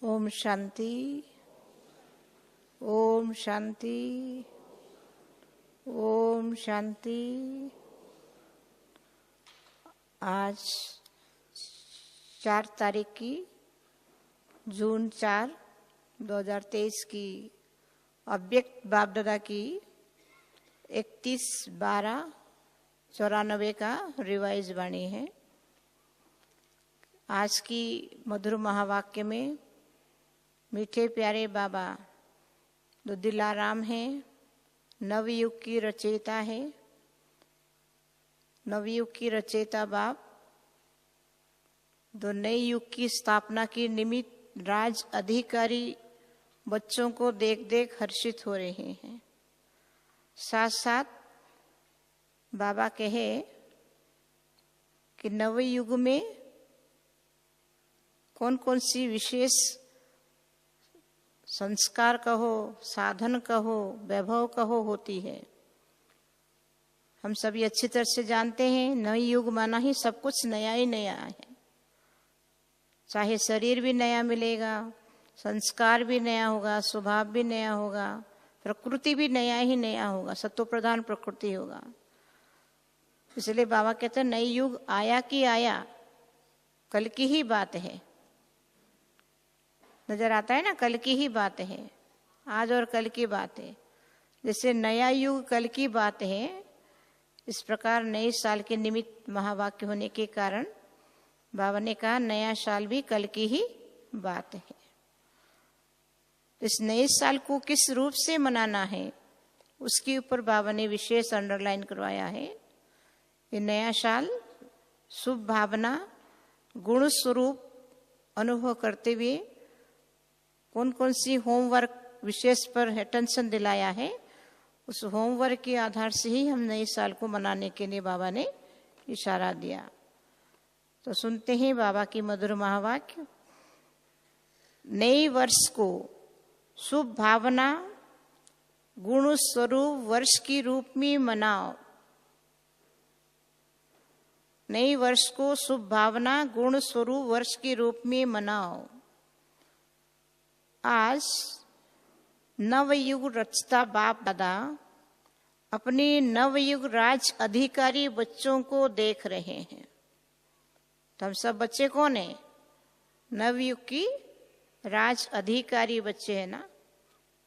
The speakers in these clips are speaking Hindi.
ओम शांति, ओम शांति, ओम शांति। आज 4 तारीख की जून 4, 2023 की अव्यक्त बाप दादा की 31/12/94 का रिवाइज वाणी है। आज की मधुर महावाक्य में मीठे प्यारे बाबा जो दिलाराम हैं, नवयुग की रचयिता है। नवयुग की रचयिता बाप जो नए युग की स्थापना की निमित्त राज अधिकारी बच्चों को देख देख हर्षित हो रहे हैं। साथ साथ बाबा कहे कि नवयुग में कौन कौन सी विशेष संस्कार कहो, साधन कहो, वैभव कहो होती है। हम सभी अच्छी तरह से जानते हैं, नई युग माना ही सब कुछ नया ही नया है। चाहे शरीर भी नया मिलेगा, संस्कार भी नया होगा, स्वभाव भी नया होगा, प्रकृति भी नया ही नया होगा, सत्व प्रधान प्रकृति होगा। इसलिए बाबा कहते हैं नई युग आया कि आया, कल की ही बात है। नजर आता है ना, कल की ही बात है, आज और कल की बात है। जैसे नया युग कल की बात है, इस प्रकार नए साल के निमित्त महावाक्य होने के कारण बाबा ने कहा नया साल भी कल की ही बात है। इस नए साल को किस रूप से मनाना है, उसके ऊपर बाबा ने विशेष अंडरलाइन करवाया है। ये नया साल शुभ भावना, गुण स्वरूप अनुभव करते हुए कौन कौन सी होमवर्क विशेष पर अटेंशन दिलाया है, उस होमवर्क के आधार से ही हम नए साल को मनाने के लिए बाबा ने इशारा दिया। तो सुनते हैं बाबा की मधुर महावाक्य। नए वर्ष को शुभ भावना गुण स्वरूप वर्ष की रूप में मनाओ। नए वर्ष को शुभ भावना गुण स्वरूप वर्ष के रूप में मनाओ। आज नवयुग रचता बाप दादा अपने नवयुग राज अधिकारी बच्चों को देख रहे हैं। तो हम सब बच्चे कौन है? नवयुग की राज अधिकारी बच्चे हैं ना।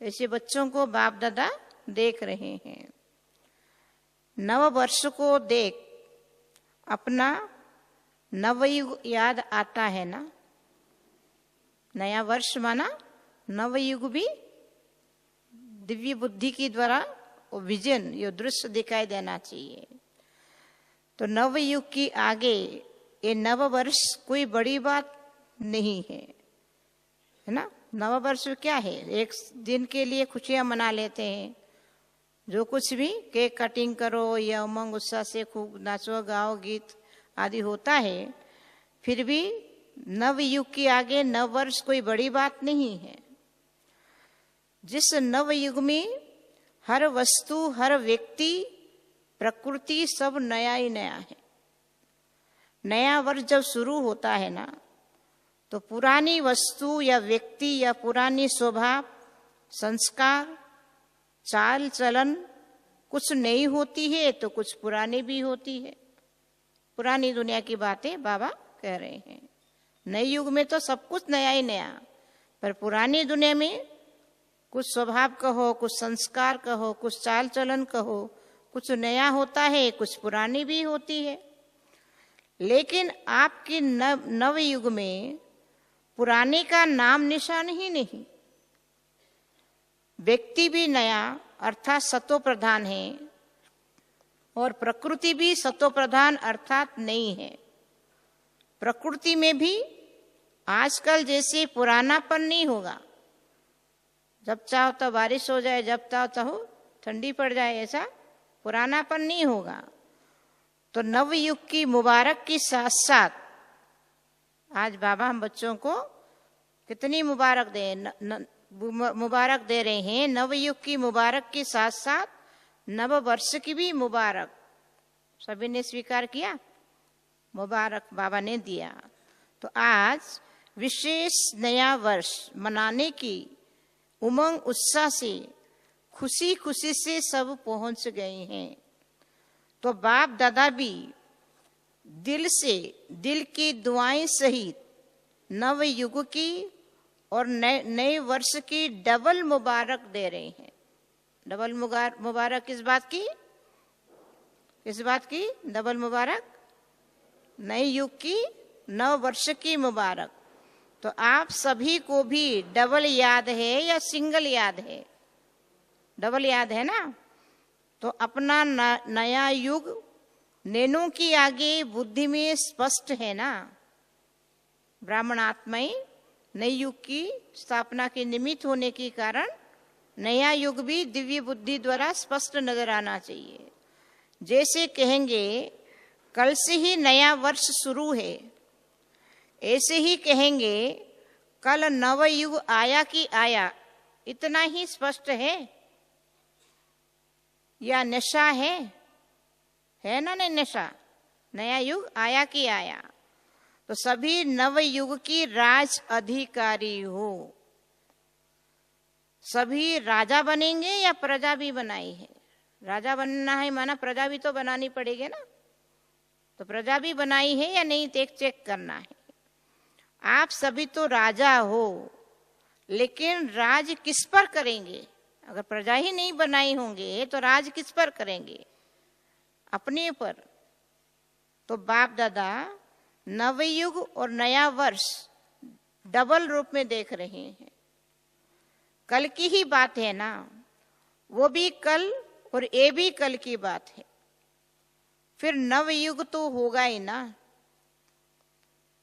ऐसे बच्चों को बाप दादा देख रहे हैं। नव वर्ष को देख अपना नवयुग याद आता है ना। नया वर्ष माना नवयुग भी दिव्य बुद्धि की द्वारा विजन, ये दृश्य दिखाई देना चाहिए। तो नवयुग की आगे ये नव वर्ष कोई बड़ी बात नहीं है, है ना। नव वर्ष क्या है? एक दिन के लिए खुशियां मना लेते हैं। जो कुछ भी केक कटिंग करो या उमंग उत्साह से खूब नाचो गाओ गीत आदि होता है, फिर भी नवयुग के आगे नव वर्ष कोई बड़ी बात नहीं है। जिस नवयुग में हर वस्तु, हर व्यक्ति, प्रकृति सब नया ही नया है। नया वर्ष जब शुरू होता है ना, तो पुरानी वस्तु या व्यक्ति या पुरानी स्वभाव, संस्कार, चाल चलन कुछ नई होती है तो कुछ पुरानी भी होती है। पुरानी दुनिया की बातें बाबा कह रहे हैं। नए युग में तो सब कुछ नया ही नया, पर पुरानी दुनिया में कुछ स्वभाव कहो, कुछ संस्कार कहो, कुछ चाल चलन कहो, कुछ नया होता है, कुछ पुरानी भी होती है। लेकिन आपके नव युग में पुराने का नाम निशान ही नहीं। व्यक्ति भी नया अर्थात सत्व प्रधान है और प्रकृति भी सत्व प्रधान अर्थात नहीं है। प्रकृति में भी आजकल जैसे पुरानापन नहीं होगा। जब चाहो तो बारिश हो जाए, जब चाहो ठंडी पड़ जाए, ऐसा पुरानापन नहीं होगा। तो नवयुग की मुबारक के साथ साथ आज बाबा हम बच्चों को कितनी मुबारक दे रहे हैं। नवयुग की मुबारक के साथ साथ नव वर्ष की भी मुबारक सभी ने स्वीकार किया, मुबारक बाबा ने दिया। तो आज विशेष नया वर्ष मनाने की उमंग उत्साह से खुशी खुशी से सब पहुंच गए हैं। तो बाप दादा भी दिल से दिल की दुआएं सहित नव युग की और नए वर्ष की डबल मुबारक दे रहे हैं। डबल मुबारक किस बात की? किस बात की डबल मुबारक? नए युग की, नव वर्ष की मुबारक। तो आप सभी को भी डबल याद है या सिंगल याद है? डबल याद है ना। तो अपना नया युग नैनों की आगे बुद्धि में स्पष्ट है ना। ब्राह्मण आत्माएं नए युग की स्थापना के निमित्त होने के कारण नया युग भी दिव्य बुद्धि द्वारा स्पष्ट नजर आना चाहिए। जैसे कहेंगे कल से ही नया वर्ष शुरू है, ऐसे ही कहेंगे कल नव युग आया कि आया। इतना ही स्पष्ट है या नशा है ना? नहीं नशा, नया युग आया कि आया। तो सभी नव युग की राज अधिकारी हो। सभी राजा बनेंगे या प्रजा भी बनाई है? राजा बनना है माना प्रजा भी तो बनानी पड़ेगी ना। तो प्रजा भी बनाई है या नहीं, चेक करना है। आप सभी तो राजा हो, लेकिन राज किस पर करेंगे? अगर प्रजा ही नहीं बनाई होंगे तो राज किस पर करेंगे? अपने पर। तो बाप दादा नवयुग और नया वर्ष डबल रूप में देख रहे हैं। कल की ही बात है ना, वो भी कल और ये भी कल की बात है। फिर नवयुग तो होगा ही ना।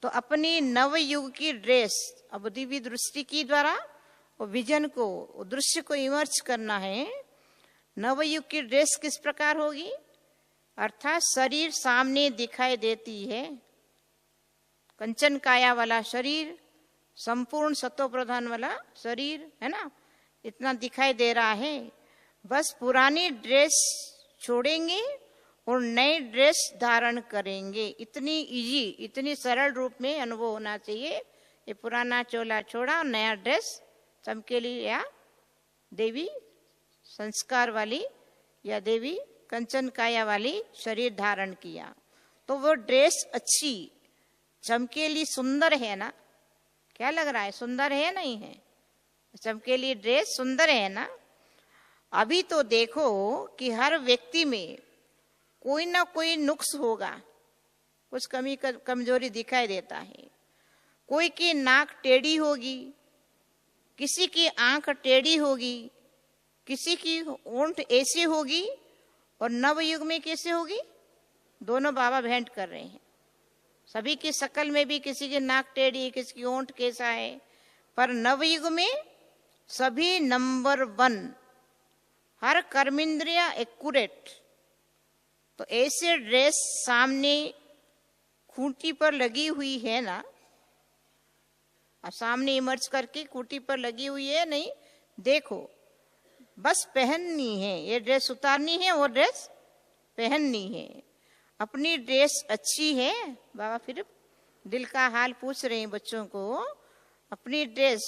तो अपनी नवयुग की ड्रेस अब दिव्य दृष्टि की द्वारा वो विजन को, वो दृश्य को इमर्ज करना है। नवयुग की ड्रेस किस प्रकार होगी? अर्थात शरीर सामने दिखाई देती है, कंचन काया वाला शरीर, संपूर्ण सत्व प्रधान वाला शरीर है ना, इतना दिखाई दे रहा है। बस पुरानी ड्रेस छोड़ेंगे और नई ड्रेस धारण करेंगे। इतनी इजी, इतनी सरल रूप में अनुभव होना चाहिए। ये पुराना चोला छोड़ा और नया ड्रेस चमकेली या देवी संस्कार वाली या देवी कंचन काया वाली शरीर धारण किया। तो वो ड्रेस अच्छी चमकेली सुंदर है ना। क्या लग रहा है, सुंदर है नहीं है? चमकेली ड्रेस सुंदर है ना। अभी तो देखो कि हर व्यक्ति में कोई ना कोई नुक्स होगा, कुछ कमी कमजोरी दिखाई देता है। कोई की नाक टेढ़ी होगी, किसी की आंख टेढ़ी होगी, किसी की ओंठ ऐसी होगी, और नवयुग में कैसे होगी? दोनों बाबा भेंट कर रहे हैं। सभी की शकल में भी किसी की नाक टेढ़ी, किसी की ओंठ कैसा है, पर नवयुग में सभी नंबर 1, हर कर्मेंद्रिया एक्यूरेट। तो ऐसे ड्रेस सामने खूंटी पर लगी हुई है ना, अब सामने इमर्ज करके खूंटी पर लगी हुई है नहीं, देखो बस पहननी है। ये ड्रेस उतारनी है, वो ड्रेस पहननी है। अपनी ड्रेस अच्छी है। बाबा फिर दिल का हाल पूछ रहे हैं बच्चों को। अपनी ड्रेस,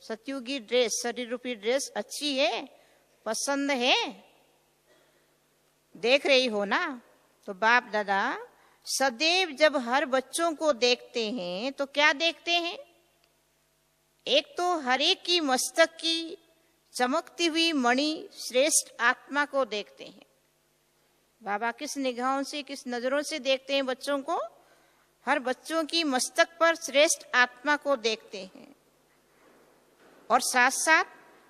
सतयुगी ड्रेस, शरीर रूपी ड्रेस अच्छी है, पसंद है, देख रही हो ना। तो बाप दादा सदैव जब हर बच्चों को देखते हैं तो क्या देखते हैं? एक तो हर एक की मस्तक की चमकती हुई मणि श्रेष्ठ आत्मा को देखते हैं। बाबा किस निगाहों से, किस नजरों से देखते हैं बच्चों को? हर बच्चों की मस्तक पर श्रेष्ठ आत्मा को देखते हैं, और साथ साथ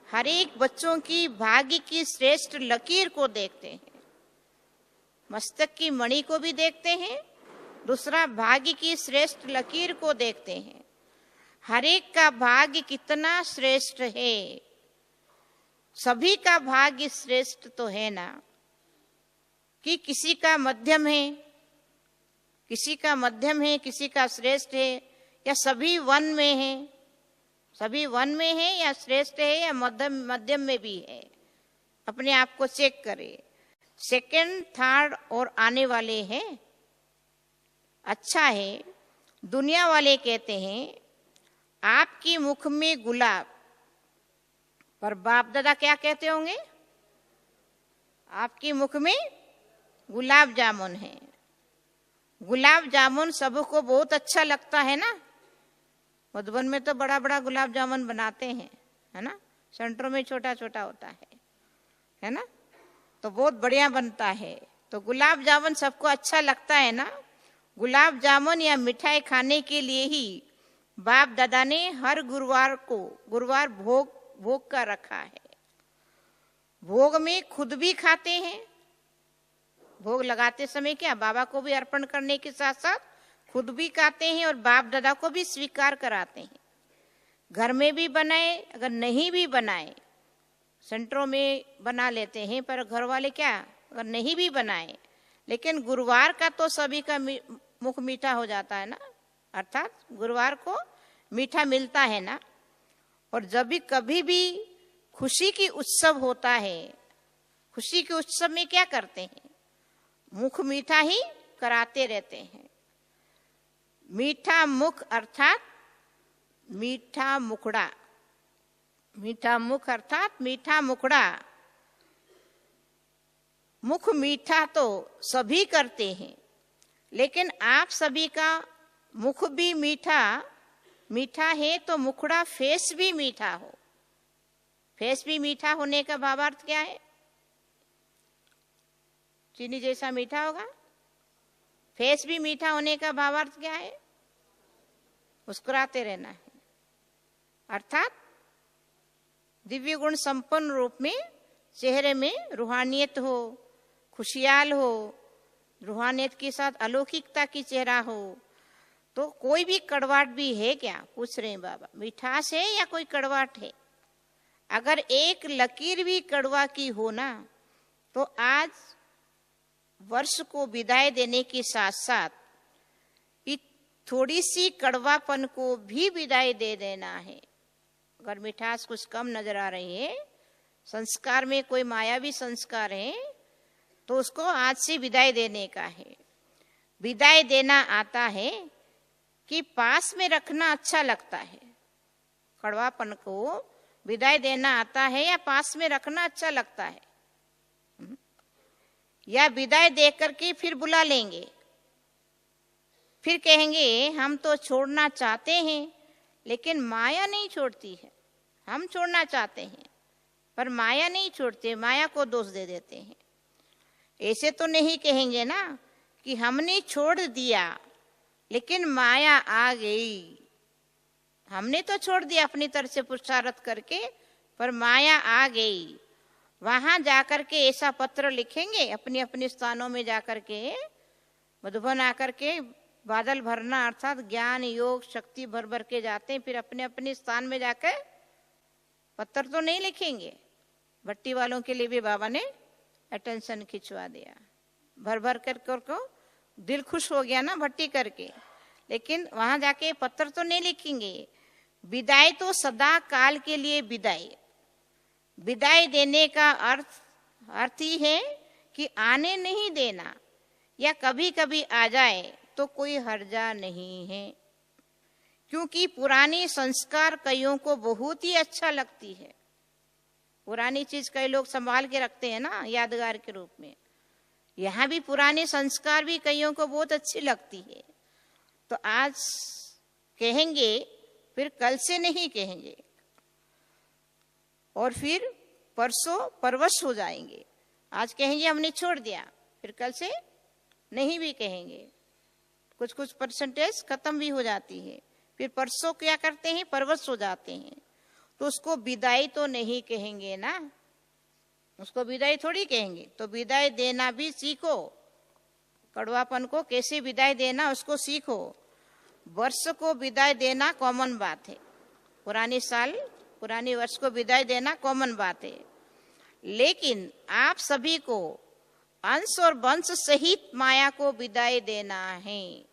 हर एक बच्चों की भाग्य की श्रेष्ठ लकीर को देखते हैं। मस्तक की मणि को भी देखते हैं, दूसरा भाग्य की श्रेष्ठ लकीर को देखते हैं। हर एक का भाग्य कितना श्रेष्ठ है। सभी का भाग्य श्रेष्ठ तो है ना, कि किसी का मध्यम है, किसी का मध्यम है, किसी का श्रेष्ठ है, या सभी वन में है? सभी वन में है या श्रेष्ठ है या मध्यम में भी है? अपने आप को चेक करें। सेकंड, थर्ड और आने वाले हैं। अच्छा है। दुनिया वाले कहते हैं आपकी मुख में गुलाब, पर बाप दादा क्या कहते होंगे? आपकी मुख में गुलाब जामुन है। गुलाब जामुन सबको बहुत अच्छा लगता है ना। मधुबन में तो बड़ा बड़ा गुलाब जामुन बनाते हैं, है ना। सेंटरों में छोटा छोटा होता है ना, तो बहुत बढ़िया बनता है। तो गुलाब जामुन सबको अच्छा लगता है ना। गुलाब जामुन या मिठाई खाने के लिए ही बाप दादा ने हर गुरुवार भोग का रखा है। भोग में खुद भी खाते हैं, भोग लगाते समय क्या बाबा को भी अर्पण करने के साथ साथ खुद भी खाते हैं और बाप दादा को भी स्वीकार कराते हैं। घर में भी बनाए, अगर नहीं भी बनाए, सेंटरों में बना लेते हैं, पर घर वाले क्या अगर नहीं भी बनाए, लेकिन गुरुवार का तो सभी का मुख मीठा हो जाता है ना, अर्थात गुरुवार को मीठा मिलता है ना। और जब भी कभी भी खुशी की उत्सव होता है, खुशी के उत्सव में क्या करते हैं? मुख मीठा ही कराते रहते हैं। मीठा मुख अर्थात मीठा मुखड़ा, मीठा मुख अर्थात मीठा मुखड़ा। मुख मीठा तो सभी करते हैं, लेकिन आप सभी का मुख भी मीठा है तो मुखड़ा फेस भी मीठा हो। फेस भी मीठा होने का भावार्थ क्या है? चीनी जैसा मीठा होगा। फेस भी मीठा होने का भावार्थ क्या है? मुस्कुराते रहना है, अर्थात दिव्य गुण संपन्न रूप में चेहरे में रूहानियत हो, खुशियाल हो, रूहानियत के साथ अलौकिकता की चेहरा हो। तो कोई भी कड़वाहट भी है क्या? पूछ रहे हैं बाबा, मिठास है या कोई कड़वाहट है? अगर एक लकीर भी कड़वा की हो ना, तो आज वर्ष को विदाई देने के साथ साथ थोड़ी सी कड़वापन को भी विदाई दे देना है। अगर मिठास कुछ कम नजर आ रही है, संस्कार में कोई मायावी संस्कार है, तो उसको आज से विदाई देने का है। विदाई देना आता है कि पास में रखना अच्छा लगता है। कड़वापन को विदाई देना आता है या पास में रखना अच्छा लगता है? या विदाई दे करके फिर बुला लेंगे, फिर कहेंगे हम तो छोड़ना चाहते हैं, लेकिन माया नहीं छोड़ती है। हम छोड़ना चाहते हैं पर माया नहीं छोड़ते, माया को दोष दे देते हैं। ऐसे तो नहीं कहेंगे ना कि हमने छोड़ दिया लेकिन माया आ गई। हमने तो छोड़ दिया अपनी तरफ से पुरुषार्थ करके, पर माया आ गई। वहां जाकर के ऐसा पत्र लिखेंगे, अपने अपने स्थानों में जाकर के, मधुबन आकर के बादल भरना अर्थात ज्ञान योग शक्ति भर भर के जाते हैं, फिर अपने अपने स्थान में जाकर पत्र तो नहीं लिखेंगे। भट्टी वालों के लिए भी बाबा ने अटेंशन खिंचवा दिया, भर भर कर को दिल खुश हो गया ना भट्टी करके, लेकिन वहां जाके पत्र तो नहीं लिखेंगे। विदाई तो सदा काल के लिए विदाई। विदाई देने का अर्थ ही है कि आने नहीं देना, या कभी कभी आ जाए तो कोई हर्जा नहीं है, क्योंकि पुरानी संस्कार कईयों को बहुत ही अच्छा लगती है। पुरानी चीज कई लोग संभाल के रखते हैं ना यादगार के रूप में। यहाँ भी पुराने संस्कार भी कईयों को बहुत अच्छी लगती है। तो आज कहेंगे, फिर कल से नहीं कहेंगे, और फिर परसों परवश हो जाएंगे। आज कहेंगे हमने छोड़ दिया, फिर कल से नहीं भी कहेंगे। कुछ कुछ परसेंटेज खत्म भी हो जाती है, फिर परसों क्या करते हैं, परवश हो जाते हैं। तो उसको विदाई तो नहीं कहेंगे ना, उसको विदाई थोड़ी कहेंगे। तो विदाई देना भी सीखो, कड़वापन को कैसे विदाई देना उसको सीखो। वर्ष को विदाई देना कॉमन बात है, पुराने साल पुराने वर्ष को विदाई देना कॉमन बात है, लेकिन आप सभी को अंश और वंश सहित माया को विदाई देना है।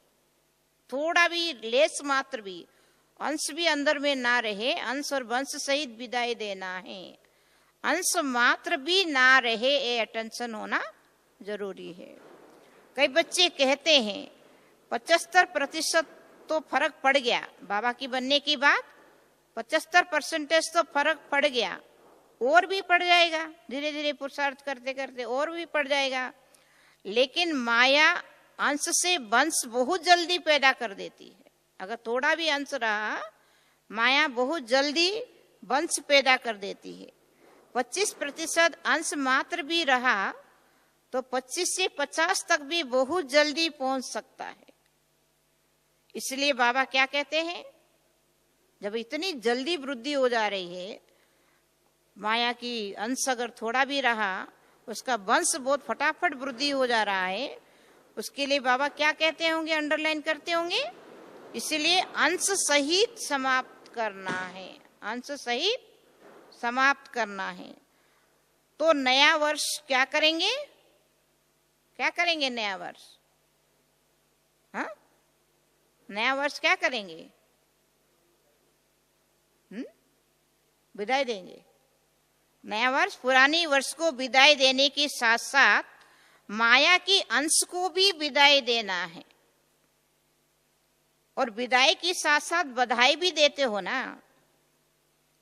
थोड़ा भी लेस मात्र भी अंश भी अंदर में ना रहे, अंश और वंश सहित विदाई देना है। अंश मात्र भी ना रहे, ये अटेंशन होना जरूरी है। कई बच्चे कहते हैं 75% तो फर्क पड़ गया बाबा की बनने की बात, 75% तो फर्क पड़ गया, और भी पड़ जाएगा, धीरे धीरे पुरुषार्थ करते करते और भी पड़ जाएगा। लेकिन माया अंश से वंश बहुत जल्दी पैदा कर देती है। अगर थोड़ा भी अंश रहा, माया बहुत जल्दी वंश पैदा कर देती है। 25% अंश मात्र भी रहा तो 25 से 50 तक भी बहुत जल्दी पहुंच सकता है। इसलिए बाबा क्या कहते हैं, जब इतनी जल्दी वृद्धि हो जा रही है, माया की अंश अगर थोड़ा भी रहा, उसका वंश बहुत फटाफट वृद्धि हो जा रहा है, उसके लिए बाबा क्या कहते होंगे, अंडरलाइन करते होंगे, इसलिए अंश सहित समाप्त करना है, अंश सहित समाप्त करना है। तो नया वर्ष क्या करेंगे, क्या करेंगे नया वर्ष? हाँ, नया वर्ष क्या करेंगे? विदाई देंगे। नया वर्ष पुरानी वर्ष को विदाई देने के साथ साथ माया की अंश को भी विदाई देना है। और विदाई के साथ साथ बधाई भी देते हो ना।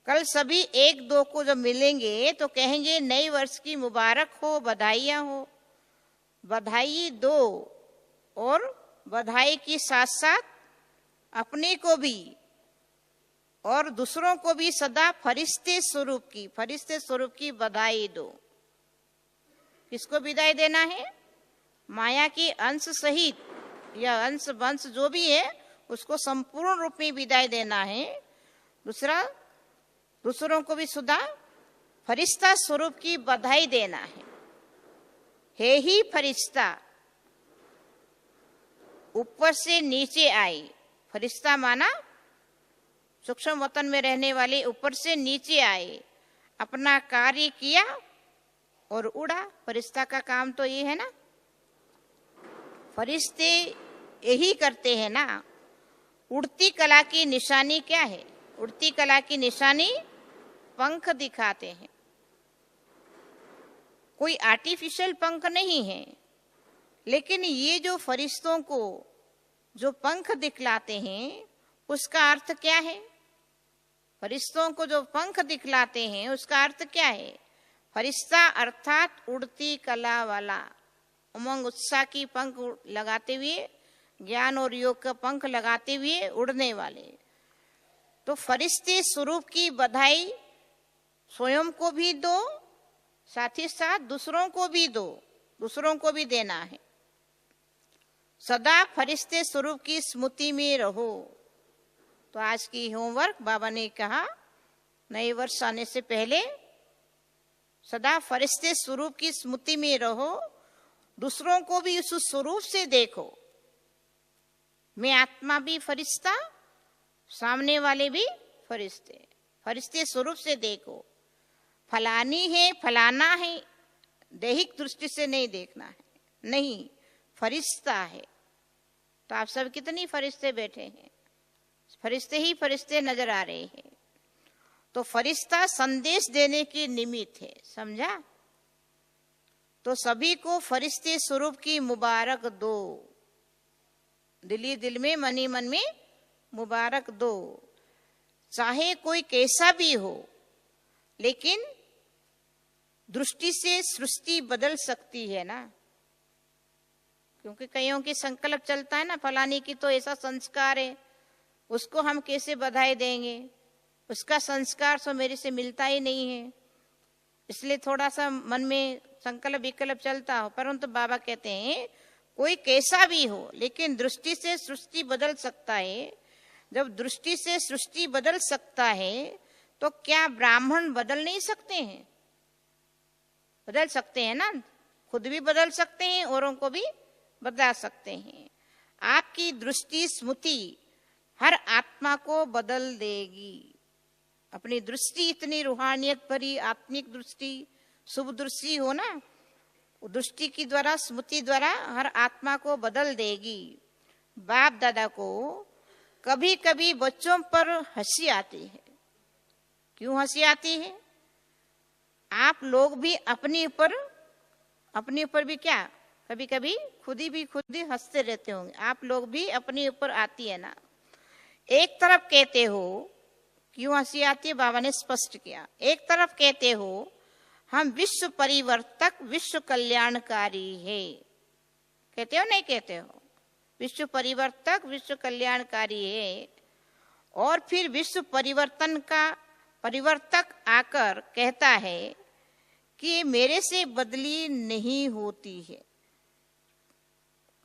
कल सभी एक दो को जब मिलेंगे तो कहेंगे नए वर्ष की मुबारक हो, बधाइयां हो। बधाई दो, और बधाई के साथ साथ अपने को भी और दूसरों को भी सदा फरिश्ते स्वरूप की बधाई दो। किसको विदाई देना है? माया की अंश सहित या अंश वंश जो भी है उसको संपूर्ण रूप में विदाई देना है। दूसरा, दूसरों को भी सदा फरिश्ता स्वरूप की बधाई देना है ही फरिश्ता ऊपर से नीचे आई। फरिश्ता माना सूक्ष्म वतन में रहने वाले, ऊपर से नीचे आए, अपना कार्य किया और उड़ा। फरिश्ता का काम तो ये है ना, फरिश्ते यही करते हैं ना। उड़ती कला की निशानी क्या है? उड़ती कला की निशानी पंख दिखाते हैं। कोई आर्टिफिशियल पंख नहीं है, लेकिन ये जो फरिश्तों को जो पंख दिखलाते हैं उसका अर्थ क्या है? फरिश्तों को जो पंख दिखलाते हैं उसका अर्थ क्या है? फरिश्ता अर्थात उड़ती कला वाला, उमंग उत्साह की पंख लगाते हुए, ज्ञान और योग का पंख लगाते हुए उड़ने वाले। तो फरिश्ते स्वरूप की बधाई स्वयं को भी दो, साथ ही साथ दूसरों को भी दो, दूसरों को भी देना है। सदा फरिश्ते स्वरूप की स्मृति में रहो। तो आज की होमवर्क बाबा ने कहा, नए वर्ष आने से पहले सदा फरिश्ते स्वरूप की स्मृति में रहो, दूसरों को भी उस स्वरूप से देखो। मैं आत्मा भी फरिश्ता, सामने वाले भी फरिश्ते, फरिश्ते स्वरूप से देखो। फलानी है, फलाना है, दैहिक दृष्टि से नहीं देखना है, नहीं, फरिश्ता है। तो आप सब कितनी फरिश्ते बैठे हैं, फरिश्ते ही फरिश्ते नजर आ रहे हैं। तो फरिश्ता संदेश देने की निमित्त है, समझा? तो सभी को फरिश्ते स्वरूप की मुबारक दो, दिली दिल में, मनी मन में मुबारक दो। चाहे कोई कैसा भी हो, लेकिन दृष्टि से सृष्टि बदल सकती है ना। क्योंकि कईयों की संकल्प चलता है ना, फलानी की तो ऐसा संस्कार है, उसको हम कैसे बधाई देंगे, उसका संस्कार तो मेरे से मिलता ही नहीं है। इसलिए थोड़ा सा मन में संकल्प विकल्प चलता हो। परंतु बाबा कहते हैं कोई कैसा भी हो, लेकिन दृष्टि से सृष्टि बदल सकता है। जब दृष्टि से सृष्टि बदल सकता है तो क्या ब्राह्मण बदल नहीं सकते हैं? बदल सकते हैं ना, खुद भी बदल सकते हैं, औरों को भी बदला सकते हैं। आपकी दृष्टि स्मृति हर आत्मा को बदल देगी। अपनी दृष्टि इतनी रूहानियत भरी आत्मिक दृष्टि, शुभ दृष्टि हो ना, दृष्टि की द्वारा, स्मृति द्वारा हर आत्मा को बदल देगी। बाप दादा को कभी कभी बच्चों पर हंसी आती है। क्यों हंसी आती है? आप लोग भी अपने ऊपर भी क्या कभी कभी खुद ही हंसते रहते होंगे। आप लोग भी अपने ऊपर आती है ना। एक तरफ कहते हो क्यों हंसी आती है? बाबा ने स्पष्ट किया। एक तरफ कहते हो हम विश्व परिवर्तक, विश्व कल्याणकारी है, कहते हो नहीं कहते हो? विश्व परिवर्तक, विश्व कल्याणकारी है, और फिर विश्व परिवर्तन का परिवर्तक आकर कहता है कि मेरे से बदली नहीं होती है,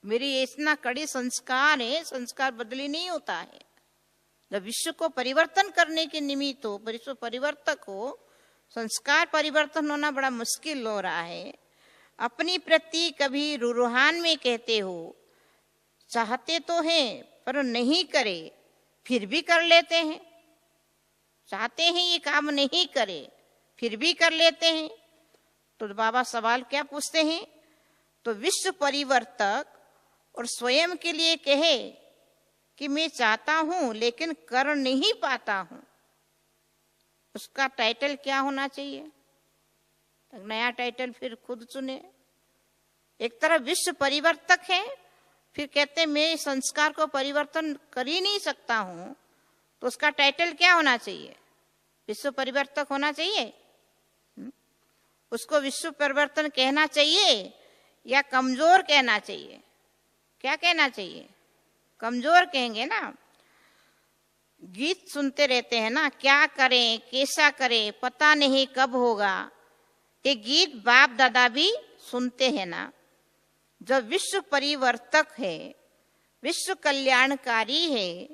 मेरी इतना कड़ी संस्कार है, संस्कार बदली नहीं होता है। जब विश्व को परिवर्तन करने के निमित्त हो, विश्व परिवर्तक हो, संस्कार परिवर्तन होना बड़ा मुश्किल हो रहा है। अपनी प्रति कभी रूहान में कहते हो चाहते तो हैं पर नहीं करे, फिर भी कर लेते हैं। चाहते हैं ये काम नहीं करे, फिर भी कर लेते हैं। तो बाबा सवाल क्या पूछते हैं? तो विश्व परिवर्तक और स्वयं के लिए कहे कि मैं चाहता हूं लेकिन कर नहीं पाता हूं, उसका टाइटल क्या होना चाहिए? तो नया टाइटल फिर खुद चुने। एक तरफ विश्व परिवर्तक है, फिर कहते मैं संस्कार को परिवर्तन कर ही नहीं सकता हूं, तो उसका टाइटल क्या होना चाहिए? विश्व परिवर्तक होना चाहिए? उसको विश्व परिवर्तन कहना चाहिए या कमजोर कहना चाहिए? क्या कहना चाहिए? कमजोर कहेंगे ना। गीत सुनते रहते हैं ना, क्या करें कैसा करें पता नहीं कब होगा, ये गीत बाप दादा भी सुनते हैं ना। जब विश्व परिवर्तक है, विश्व कल्याणकारी है,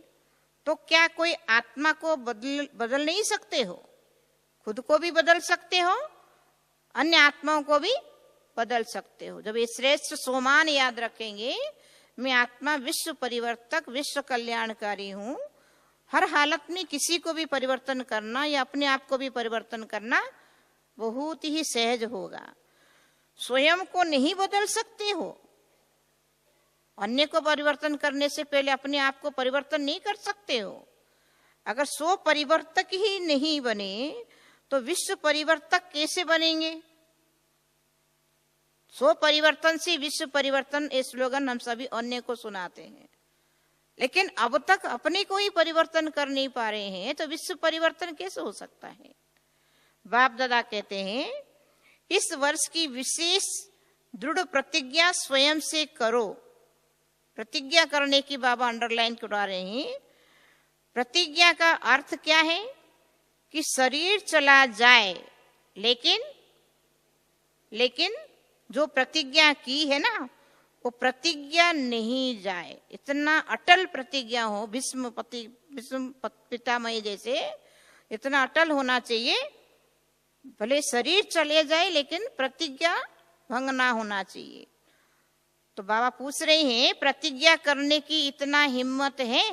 तो क्या कोई आत्मा को बदल नहीं सकते हो? खुद को भी बदल सकते हो, अन्य आत्माओं को भी बदल सकते हो। जब ये श्रेष्ठ सोमान याद रखेंगे, मैं आत्मा विश्व परिवर्तक, विश्व कल्याणकारी हूं, हर हालत में किसी को भी परिवर्तन करना या अपने आप को भी परिवर्तन करना बहुत ही सहज होगा। स्वयं को नहीं बदल सकते हो, अन्य को परिवर्तन करने से पहले अपने आप को परिवर्तन नहीं कर सकते हो। अगर स्व परिवर्तक ही नहीं बने तो विश्व परिवर्तक कैसे बनेंगे? स्व परिवर्तन से विश्व परिवर्तन, ये स्लोगन हम सभी अन्य को सुनाते हैं, लेकिन अब तक अपने को ही परिवर्तन कर नहीं पा रहे हैं, तो विश्व परिवर्तन कैसे हो सकता है? बाप दादा कहते हैं इस वर्ष की विशेष दृढ़ प्रतिज्ञा स्वयं से करो। प्रतिज्ञा करने की बाबा अंडरलाइन करा रहे हैं। प्रतिज्ञा का अर्थ क्या है? कि शरीर चला जाए लेकिन जो प्रतिज्ञा की है ना, वो प्रतिज्ञा नहीं जाए। इतना अटल प्रतिज्ञा हो, भीष्म पितामह जैसे इतना अटल होना चाहिए। भले शरीर चले जाए लेकिन प्रतिज्ञा भंग ना होना चाहिए। तो बाबा पूछ रहे हैं प्रतिज्ञा करने की इतना हिम्मत है?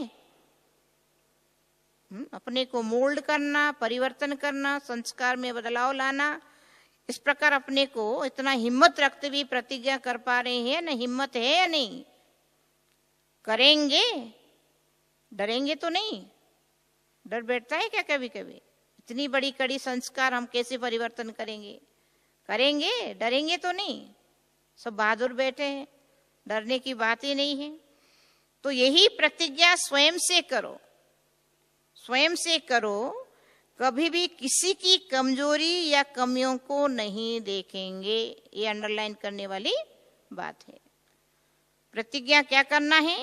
अपने को मोल्ड करना, परिवर्तन करना, संस्कार में बदलाव लाना, इस प्रकार अपने को इतना हिम्मत रखते हुए प्रतिज्ञा कर पा रहे हैं ना? हिम्मत है या नहीं? करेंगे, डरेंगे तो नहीं? डर बैठता है क्या कभी कभी? इतनी बड़ी कड़ी संस्कार हम कैसे परिवर्तन करेंगे? करेंगे, डरेंगे तो नहीं? सब बहादुर बैठे हैं, डरने की बात ही नहीं है। तो यही प्रतिज्ञा स्वयं से करो, स्वयं से करो। कभी भी किसी की कमजोरी या कमियों को नहीं देखेंगे, ये अंडरलाइन करने वाली बात है। प्रतिज्ञा क्या करना है?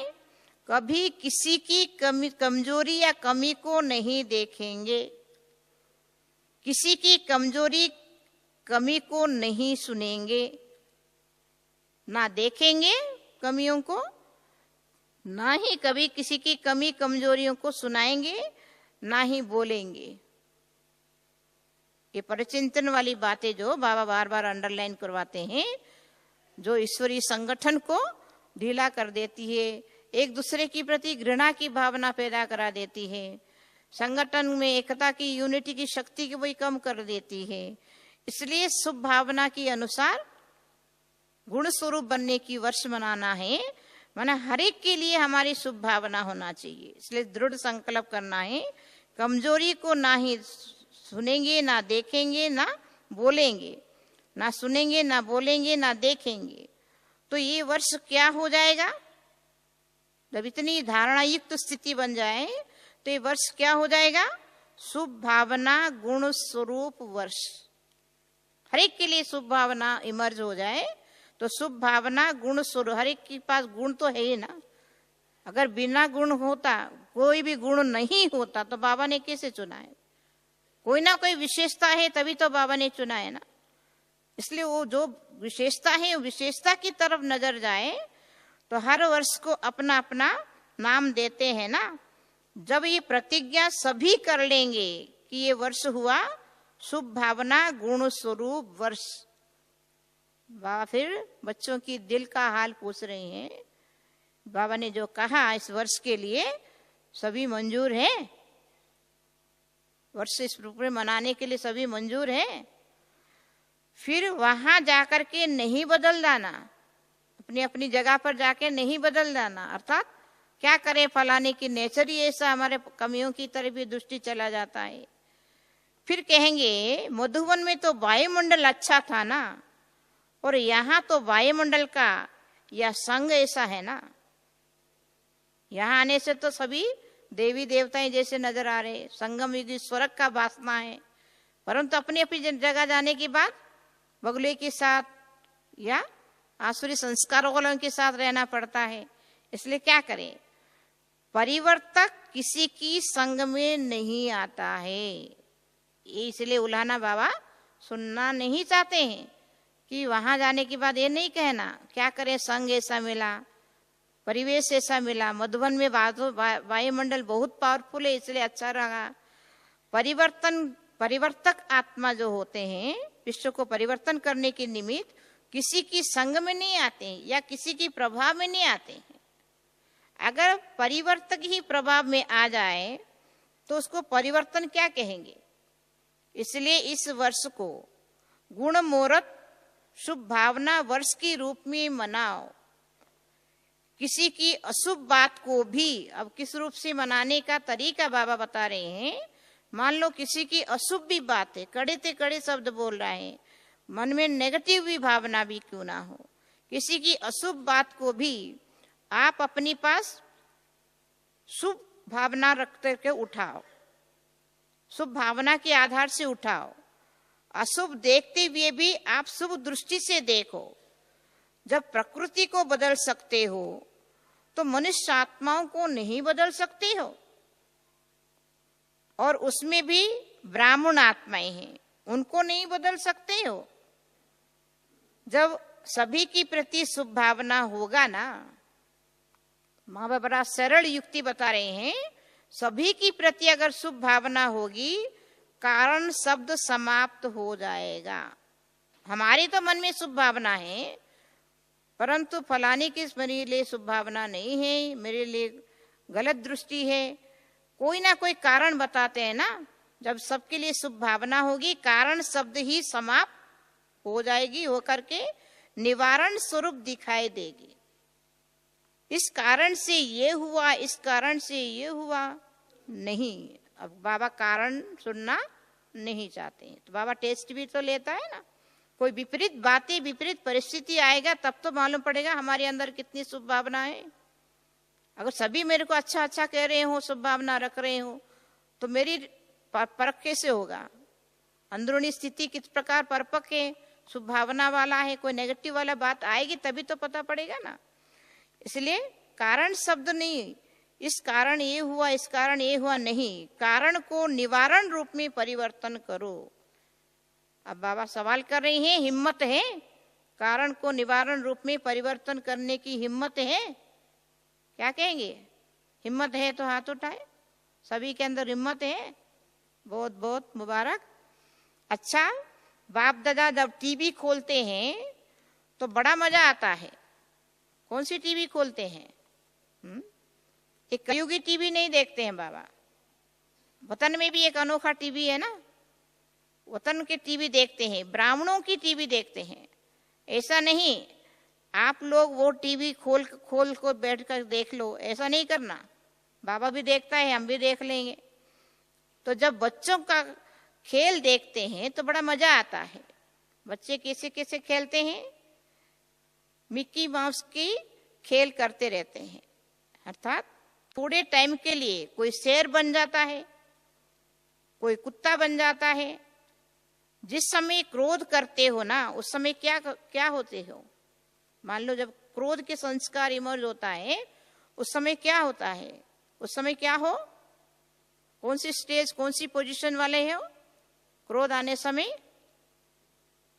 कभी किसी की कमजोरी या कमी को नहीं देखेंगे, किसी की कमजोरी कमी को नहीं सुनेंगे, ना देखेंगे कमियों को, ना ही कभी किसी की कमी कमजोरियों को सुनाएंगे, ना ही बोलेंगे। ये परिचिंतन वाली बातें जो बाबा बार बार अंडरलाइन करवाते हैं, जो ईश्वरीय संगठन को ढीला कर देती है, एक दूसरे की प्रति घृणा की भावना पैदा करा देती है, संगठन में एकता की, यूनिटी की शक्ति को भी कम कर देती है। इसलिए शुभ भावना के अनुसार गुण स्वरूप बनने की वर्ष मनाना है। माना हर एक के लिए हमारी शुभ भावना होना चाहिए। इसलिए दृढ़ संकल्प करना है, कमजोरी को ना ही सुनेंगे, ना देखेंगे, ना बोलेंगे, ना सुनेंगे, ना बोलेंगे, ना देखेंगे। तो ये वर्ष क्या हो जाएगा? जब इतनी धारणा युक्त स्थिति बन जाए तो ये वर्ष क्या हो जाएगा? शुभ भावना गुण स्वरूप वर्ष। हर एक के लिए शुभ भावना इमर्ज हो जाए तो शुभ भावना गुण स्वरूप, हर एक के पास गुण तो है ही ना। अगर बिना गुण होता, कोई भी गुण नहीं होता तो बाबा ने कैसे चुना है? कोई ना कोई विशेषता है तभी तो बाबा ने चुना है ना। इसलिए वो जो विशेषता है विशेषता की तरफ नजर जाए तो हर वर्ष को अपना अपना नाम देते हैं ना। जब ये प्रतिज्ञा सभी कर लेंगे कि ये वर्ष हुआ शुभ भावना गुण स्वरूप वर्ष, बाबा फिर बच्चों की दिल का हाल पूछ रहे हैं। बाबा ने जो कहा इस वर्ष के लिए सभी मंजूर है? वर्ष इस रूप में मनाने के लिए सभी मंजूर है? फिर वहां जाकर के नहीं बदल जाना, अपनी अपनी जगह पर जाके नहीं बदल जाना। अर्थात क्या करे, फलाने की नेचर ही ऐसा, हमारे कमियों की तरफ भी दृष्टि चला जाता है। फिर कहेंगे मधुवन में तो वायुमंडल अच्छा था ना, और यहाँ तो वायुमंडल का या संग ऐसा है ना। यहाँ आने से तो सभी देवी देवताएं जैसे नजर आ रहे, संगम युगी स्वर्ग का वासना है, परंतु अपनी अपनी जगह जाने के बाद बगुले के साथ या आसुरी संस्कारों वालों के साथ रहना पड़ता है। इसलिए क्या करें, परिवर्तक किसी की संग में नहीं आता है। ये इसलिए उल्हाना बाबा सुनना नहीं चाहते हैं कि वहां जाने के बाद ये नहीं कहना क्या करें, संग ऐसा मिला, परिवेश ऐसा मिला, मधुबन में वायुमंडल बहुत पावरफुल है इसलिए अच्छा रहा। परिवर्तक आत्मा जो होते हैं विश्व को परिवर्तन करने के निमित्त किसी की संग में नहीं आते हैं या किसी की प्रभाव में नहीं आते हैं। अगर परिवर्तक ही प्रभाव में आ जाए तो उसको परिवर्तन क्या कहेंगे। इसलिए इस वर्ष को गुण मोरत शुभ भावना वर्ष के रूप में मनाओ। किसी की अशुभ बात को भी अब किस रूप से मनाने का तरीका बाबा बता रहे हैं। मान लो किसी की अशुभ भी बात है, कड़े ते कड़े शब्द बोल रहा है, मन में नेगेटिव भी भावना भी क्यों ना हो, किसी की अशुभ बात को भी आप अपने पास शुभ भावना रख करके उठाओ, शुभ भावना के आधार से उठाओ। अशुभ देखते हुए भी आप शुभ दृष्टि से देखो। जब प्रकृति को बदल सकते हो तो मनुष्य आत्माओं को नहीं बदल सकते हो, और उसमें भी ब्राह्मण आत्माएं हैं, उनको नहीं बदल सकते हो। जब सभी की प्रति शुभ भावना होगा ना, माँ बाप बड़ा सरल युक्ति बता रहे हैं, सभी की प्रति अगर शुभ भावना होगी कारण शब्द समाप्त हो जाएगा। हमारी तो मन में शुभ भावना है, परंतु फलाने की मेरे लिए शुभ भावना नहीं है, मेरे लिए गलत दृष्टि है, कोई ना कोई कारण बताते हैं ना। जब सबके लिए शुभ भावना होगी कारण शब्द ही समाप्त हो जाएगी, हो करके निवारण स्वरूप दिखाई देगी। इस कारण से ये हुआ, इस कारण से ये हुआ नहीं। अब बाबा कारण सुनना नहीं चाहते हैं तो बाबा टेस्ट भी तो लेता है ना। कोई विपरीत बातें विपरीत परिस्थिति आएगा तब तो मालूम पड़ेगा हमारे अंदर कितनी शुभ भावना है। अगर सभी मेरे को अच्छा अच्छा कह रहे हो, शुभ भावना रख रहे हो, तो मेरी परख कैसे होगा, अंदरूनी स्थिति किस प्रकार परपक है, शुभ भावना वाला है, कोई नेगेटिव वाला बात आएगी तभी तो पता पड़ेगा ना। इसलिए कारण शब्द नहीं, इस कारण ये हुआ, इस कारण ये हुआ नहीं, कारण को निवारण रूप में परिवर्तन करो। अब बाबा सवाल कर रहे हैं, हिम्मत है कारण को निवारण रूप में परिवर्तन करने की? हिम्मत है? क्या कहेंगे? हिम्मत है तो हाथ उठाए। सभी के अंदर हिम्मत है, बहुत बहुत मुबारक। अच्छा, बाप दादा जब टीवी खोलते हैं तो बड़ा मजा आता है। कौन सी टीवी खोलते हैं? एक कलयुगी टीवी नहीं देखते हैं बाबा। वतन में भी एक अनोखा टीवी है ना, वतन के टीवी देखते हैं, ब्राह्मणों की टीवी देखते हैं। ऐसा नहीं आप लोग वो टीवी खोल को बैठकर देख लो, ऐसा नहीं करना। बाबा भी देखता है, हम भी देख लेंगे। तो जब बच्चों का खेल देखते हैं तो बड़ा मजा आता है। बच्चे कैसे कैसे खेलते हैं, मिक्की माउस की खेल करते रहते हैं, अर्थात थोड़े टाइम के लिए कोई शेर बन जाता है, कोई कुत्ता बन जाता है। जिस समय क्रोध करते हो ना, उस समय क्या क्या होते हो? मान लो जब क्रोध के संस्कार इमर्ज होता है, उस समय क्या होता है? उस समय क्या हो? कौन सी स्टेज, कौन सी पोजीशन वाले हो? क्रोध आने समय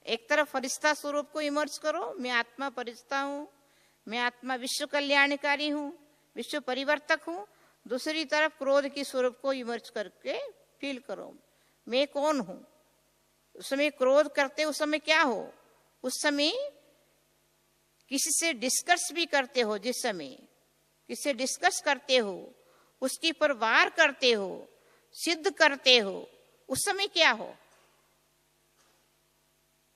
एक तरफ फरिश्ता स्वरूप को इमर्ज करो, मैं आत्मा फरिश्ता हूं, मैं आत्मा विश्व कल्याणकारी हूं, विश्व परिवर्तक हूं। दूसरी तरफ क्रोध की स्वरूप को इमर्ज करके फील करो, मैं कौन हूं। उस समय क्रोध करते, उस समय क्या हो? उस समय किसी से डिस्कस भी करते हो, जिस समय किसी से डिस्कस करते हो, उसकी पर वार करते हो, सिद्ध करते हो, उस समय क्या हो?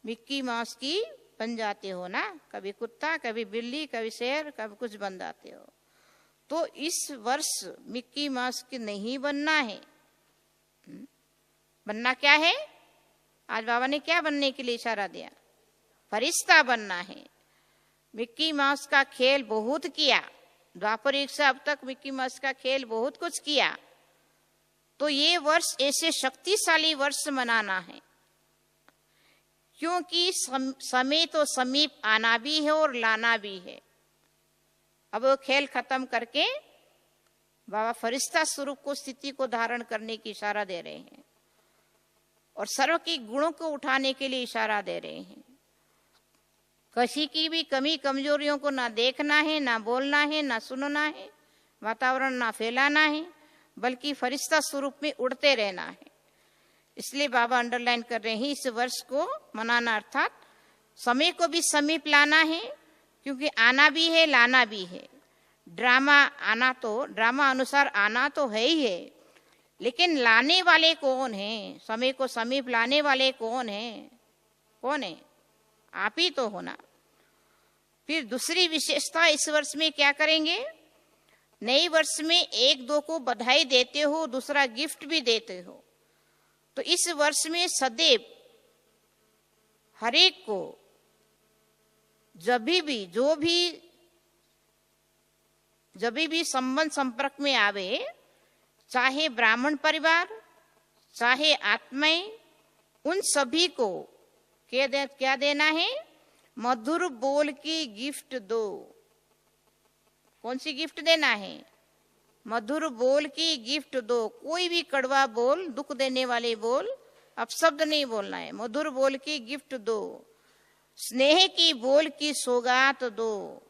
मिक्की माउस की बन जाते हो ना, कभी कुत्ता, कभी बिल्ली, कभी शेर, कभी कुछ बन जाते हो। तो इस वर्ष मिक्की माउस की नहीं बनना है। बनना क्या है? आज बाबा ने क्या बनने के लिए इशारा दिया? फरिश्ता बनना है। मिक्की माउस का खेल बहुत किया, द्वापर युग से अब तक मिक्की माउस का खेल बहुत कुछ किया। तो ये वर्ष ऐसे शक्तिशाली वर्ष मनाना है, क्योंकि समय तो समीप आना भी है और लाना भी है। अब वो खेल खत्म करके बाबा फरिश्ता स्वरूप को, स्थिति को धारण करने की इशारा दे रहे हैं और सर्व की गुणों को उठाने के लिए इशारा दे रहे हैं। किसी की भी कमी कमजोरियों को ना देखना है, ना बोलना है, ना सुनना है, वातावरण ना फैलाना है, बल्कि फरिश्ता स्वरूप में उड़ते रहना है। इसलिए बाबा अंडरलाइन कर रहे हैं इस वर्ष को मनाना, अर्थात समय को भी समीप लाना है, क्योंकि आना भी है, लाना भी है। ड्रामा आना तो, ड्रामा अनुसार आना तो है ही है, लेकिन लाने वाले कौन है? समय को समीप लाने वाले कौन है? कौन है? आप ही तो होना। फिर दूसरी विशेषता इस वर्ष में क्या करेंगे? नए वर्ष में एक दो को बधाई देते हो, दूसरा गिफ्ट भी देते हो। तो इस वर्ष में सदैव हरेक को जब भी संबंध संपर्क में आवे, चाहे ब्राह्मण परिवार, चाहे आत्माएं, उन सभी को क्या देना है? मधुर बोल की गिफ्ट दो। कौन सी गिफ्ट देना है? मधुर बोल की गिफ्ट दो। कोई भी कड़वा बोल, दुख देने वाले बोल, अपशब्द नहीं बोलना है। मधुर बोल की गिफ्ट दो, स्नेह की बोल की सौगात दो।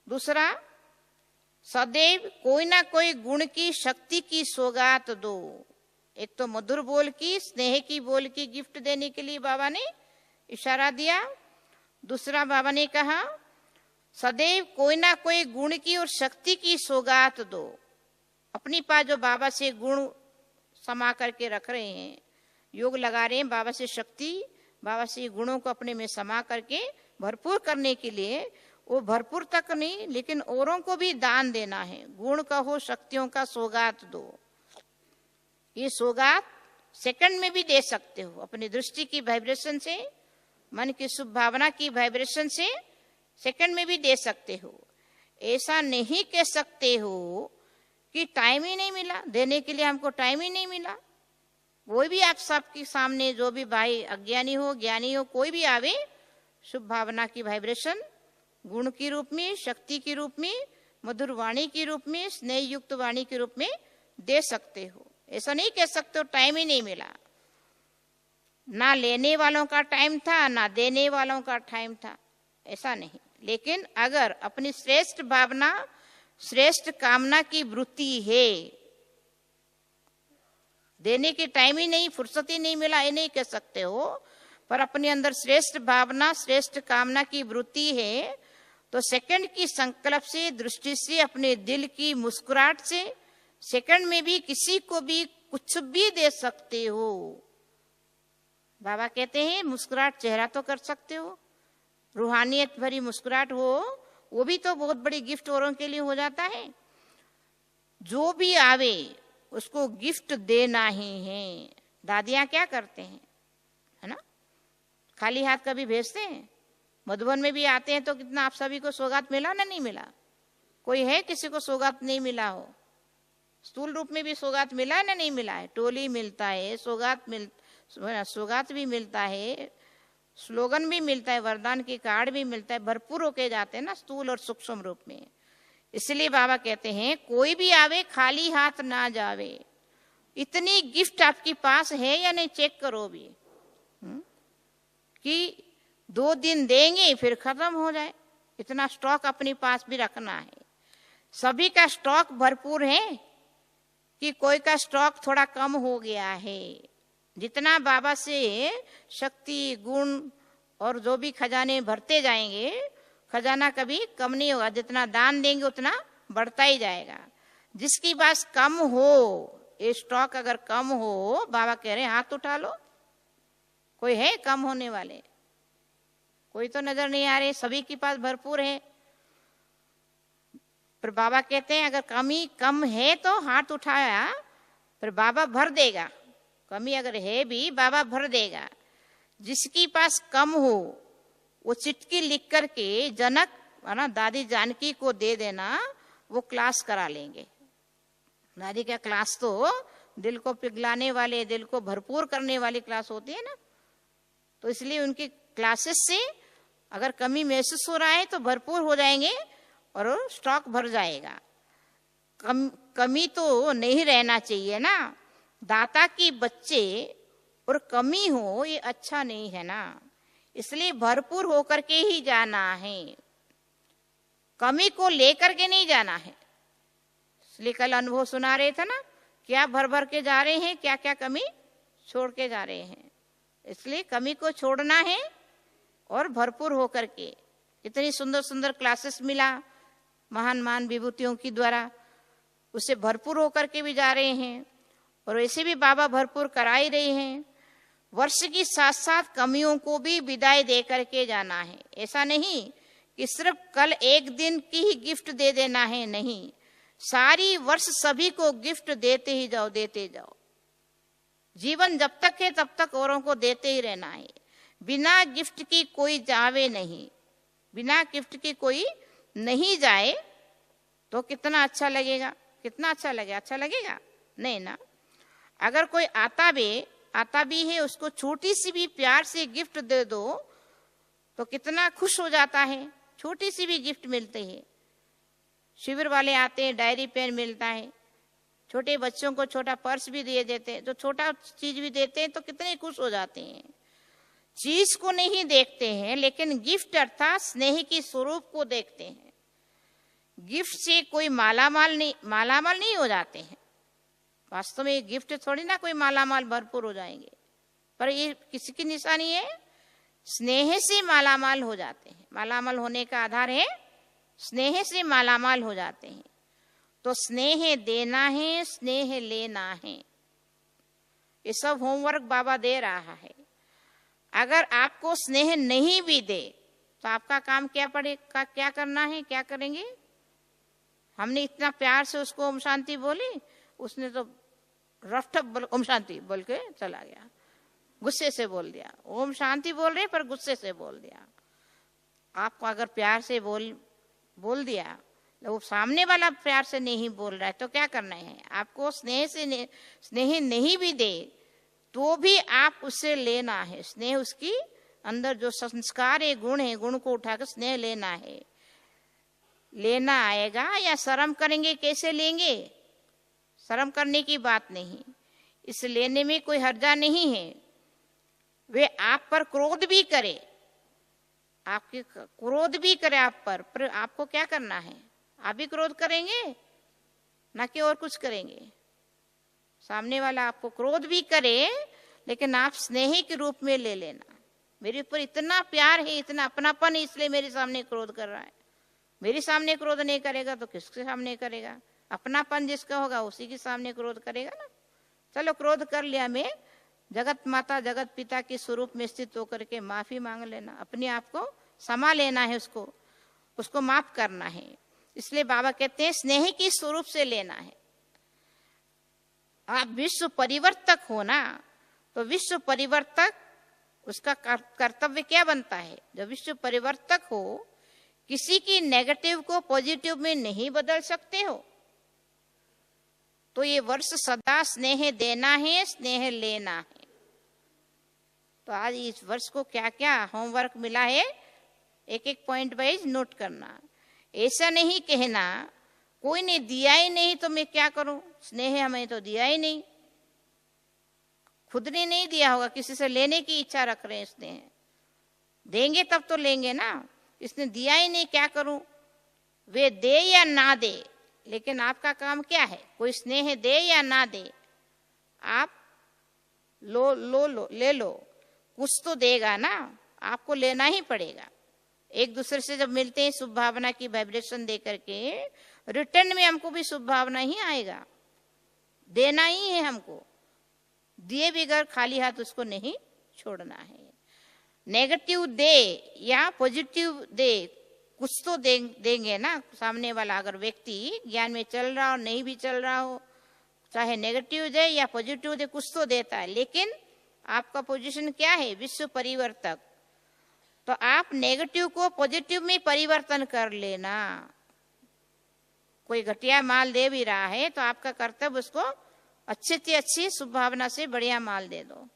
दूसरा, सदैव कोई ना कोई गुण की, शक्ति की सौगात दो। एक तो मधुर बोल की, स्नेह की बोल की गिफ्ट देने के लिए बाबा ने इशारा दिया। दूसरा बाबा ने कहा सदैव कोई ना कोई गुण की और शक्ति की सौगात दो। अपनी पास जो बाबा से गुण समा करके रख रहे हैं, योग लगा रहे हैं बाबा से शक्ति, बाबा से गुणों को अपने में समा करके भरपूर करने के लिए, वो भरपूर तक नहीं लेकिन औरों को भी दान देना है। गुण का हो, शक्तियों का सौगात दो। ये सौगात सेकंड में भी दे सकते हो, अपनी दृष्टि की वाइब्रेशन से, मन की शुभ भावना की वाइब्रेशन से सेकंड में भी दे सकते हो। ऐसा नहीं कह सकते हो कि टाइम ही नहीं मिला देने के लिए, हमको टाइम ही नहीं मिला। कोई भी आप सबके सामने, जो भी भाई अज्ञानी हो, ज्ञानी हो, कोई भी आवे, शुभ भावना की वाइब्रेशन गुण के रूप में, शक्ति के रूप में, मधुर वाणी के रूप में, स्नेह युक्त वाणी के रूप में दे सकते हो। ऐसा नहीं कह सकते हो टाइम ही नहीं मिला। ना लेने वालों का टाइम था, ना देने वालों का टाइम था, ऐसा नहीं। लेकिन अगर अपनी श्रेष्ठ भावना, श्रेष्ठ कामना की वृत्ति है, देने के टाइम ही नहीं, फुर्सत ही नहीं मिला, ये नहीं कह सकते हो, पर अपने अंदर श्रेष्ठ भावना, श्रेष्ठ कामना की वृत्ति है, तो सेकंड की संकल्प से, दृष्टि से, अपने दिल की मुस्कुराहट से सेकंड में भी किसी को भी कुछ भी दे सकते हो। बाबा कहते हैं मुस्कुराहट चेहरा तो कर सकते हो, रूहानियत भरी मुस्कुराहट हो, वो भी तो बहुत बड़ी गिफ्ट औरों के लिए हो जाता है। जो भी आवे उसको गिफ्ट देना ही है। दादियां क्या करते हैं, है ना, खाली हाथ कभी भेजते हैं? मधुबन में भी आते हैं तो कितना आप सभी को सौगात मिला ना, नहीं मिला? कोई है किसी को सौगात नहीं मिला हो? स्थूल रूप में भी सौगात मिला है ना, नहीं मिला है? टोली मिलता है, सौगात भी मिलता है, स्लोगन भी मिलता है, वरदान की कार्ड भी मिलता है, भरपूर होके जाते हैं ना स्थूल और सूक्ष्म रूप में। इसलिए बाबा कहते हैं कोई भी आवे खाली हाथ ना जावे। इतनी गिफ्ट आपके पास है या नहीं, चेक करो भी कि 2 दिन देंगे फिर खत्म हो जाए, इतना स्टॉक अपने पास भी रखना है। सभी का स्टॉक भरपूर है कि कोई का स्टॉक थोड़ा कम हो गया है? जितना बाबा से शक्ति गुण और जो भी खजाने भरते जाएंगे, खजाना कभी कम नहीं होगा। जितना दान देंगे उतना बढ़ता ही जाएगा। जिसकी पास कम हो, ये स्टॉक अगर कम हो, बाबा कह रहे हैं हाथ उठा लो। कोई है कम होने वाले? कोई तो नजर नहीं आ रहे, सभी के पास भरपूर है। पर बाबा कहते हैं अगर कमी कम है तो हाथ उठाया, पर बाबा भर देगा। कमी अगर है भी बाबा भर देगा। जिसकी पास कम हो वो चिट्ठी लिख करके जनक ना दादी जानकी को दे देना, वो क्लास करा लेंगे। दादी का क्लास तो दिल को पिघलाने वाले, दिल को भरपूर करने वाली क्लास होती है ना, तो इसलिए उनकी क्लासेस से अगर कमी महसूस हो रहा है तो भरपूर हो जाएंगे और स्टॉक भर जाएगा। कमी तो नहीं रहना चाहिए ना। दाता की बच्चे और कमी हो ये अच्छा नहीं है ना। इसलिए भरपूर होकर के ही जाना है, कमी को लेकर के नहीं जाना है। इसलिए कल अनुभव सुना रहे थे ना, क्या भर भर के जा रहे हैं, क्या क्या कमी छोड़ के जा रहे हैं। इसलिए कमी को छोड़ना है और भरपूर होकर के। इतनी सुंदर सुंदर क्लासेस मिला महान महान विभूतियों की द्वारा, उससे भरपूर होकर के भी जा रहे हैं और वैसे भी बाबा भरपूर करा ही रहे हैं। वर्ष की साथ साथ कमियों को भी विदाई दे करके जाना है। ऐसा नहीं कि सिर्फ कल एक दिन की ही गिफ्ट दे देना है, नहीं, सारी वर्ष सभी को गिफ्ट देते ही जाओ, देते जाओ। जीवन जब तक है तब तक औरों को देते ही रहना है। बिना गिफ्ट की कोई जावे नहीं, बिना गिफ्ट की कोई नहीं जाए तो कितना अच्छा लगेगा, कितना अच्छा लगेगा? अच्छा लगेगा नहीं ना। अगर कोई आता भी है, उसको छोटी सी भी प्यार से गिफ्ट दे दो तो कितना खुश हो जाता है। छोटी सी भी गिफ्ट मिलती है। शिविर वाले आते हैं, डायरी पेन मिलता है, छोटे बच्चों को छोटा पर्स भी दे देते हैं, तो छोटा चीज भी देते हैं तो कितने खुश हो जाते हैं। चीज को नहीं देखते हैं लेकिन गिफ्ट अर्थात स्नेह के स्वरूप को देखते हैं। गिफ्ट से कोई मालामाल नहीं हो जाते हैं। वास्तव में ये गिफ्ट थोड़ी ना कोई मालामाल भरपूर हो जाएंगे, पर ये किसी की निशानी है, स्नेह से मालामाल हो जाते हैं। मालामाल होने का आधार है स्नेह से मालामाल हो जाते हैं। तो स्नेह देना है, स्नेह लेना है, ये सब होमवर्क बाबा दे रहा है। अगर आपको स्नेह नहीं भी दे तो आपका काम क्या पड़ेगा, क्या करना है, क्या करेंगे? हमने इतना प्यार से उसको ओम शांति बोली, उसने तो रफ्ठप ओम शांति बोल के चला गया, गुस्से से बोल दिया। ओम शांति बोल रहे पर गुस्से से बोल दिया। आपको अगर प्यार से बोल दिया, वो सामने वाला प्यार से नहीं बोल रहा है तो क्या करना है आपको? स्नेह नहीं भी दे तो भी आप उससे लेना है। स्नेह उसकी अंदर जो संस्कार है, गुण है, गुण को उठाकर स्नेह लेना है। लेना आएगा या शर्म करेंगे, कैसे लेंगे? शर्म करने की बात नहीं, इस लेने में कोई हर्जा नहीं है। वे आप पर क्रोध भी करे, आपके क्रोध भी करे आप पर आपको क्या करना है? आप भी क्रोध करेंगे ना कि और कुछ करेंगे? सामने वाला आपको क्रोध भी करे लेकिन आप स्नेह के रूप में ले लेना। मेरे ऊपर इतना प्यार है, इतना अपनापन है, इसलिए मेरे सामने क्रोध कर रहा है। मेरे सामने क्रोध नहीं करेगा तो किसके सामने करेगा? अपनापन जिसका होगा उसी के सामने क्रोध करेगा ना। चलो क्रोध कर लिया, मैं जगत माता जगत पिता के स्वरूप में स्थित होकर के माफी मांग लेना, अपने आप को समा लेना है, उसको माफ करना है। इसलिए बाबा कहते हैं स्नेह की स्वरूप से लेना है। आप विश्व परिवर्तक हो ना, तो विश्व परिवर्तक उसका कर्तव्य क्या बनता है? जब विश्व परिवर्तक हो, किसी की नेगेटिव को पॉजिटिव में नहीं बदल सकते हो, तो ये वर्ष सदा स्नेह देना है, स्नेह लेना है। तो आज इस वर्ष को क्या क्या होमवर्क मिला है, एक एक पॉइंट वाइज नोट करना। ऐसा नहीं कहना कोई ने दिया ही नहीं तो मैं क्या करूं, स्नेह हमें तो दिया ही नहीं, खुद ने नहीं दिया होगा, किसी से लेने की इच्छा रख रहे हैं, स्नेह देंगे तब तो लेंगे ना, इसने दिया ही नहीं क्या करूं। वे दे या ना दे, लेकिन आपका काम क्या है, कोई स्नेह दे या ना दे, आप ले लो, कुछ तो देगा ना, आपको लेना ही पड़ेगा। एक दूसरे से जब मिलते हैं शुभ भावना की वाइब्रेशन दे करके, रिटर्न में हमको भी शुभ भावना ही आएगा, देना ही है हमको, दिए बगैर खाली हाथ उसको नहीं छोड़ना है। नेगेटिव दे या पॉजिटिव दे, कुछ तो देंगे ना सामने वाला। अगर व्यक्ति ज्ञान में चल रहा हो नहीं भी चल रहा हो, चाहे नेगेटिव दे या पॉजिटिव दे, कुछ तो देता है। लेकिन आपका पोजीशन क्या है, विश्व परिवर्तक, तो आप नेगेटिव को पॉजिटिव में परिवर्तन कर लेना। कोई घटिया माल दे भी रहा है तो आपका कर्तव्य उसको अच्छे से अच्छी शुभ भावना से बढ़िया माल दे दो।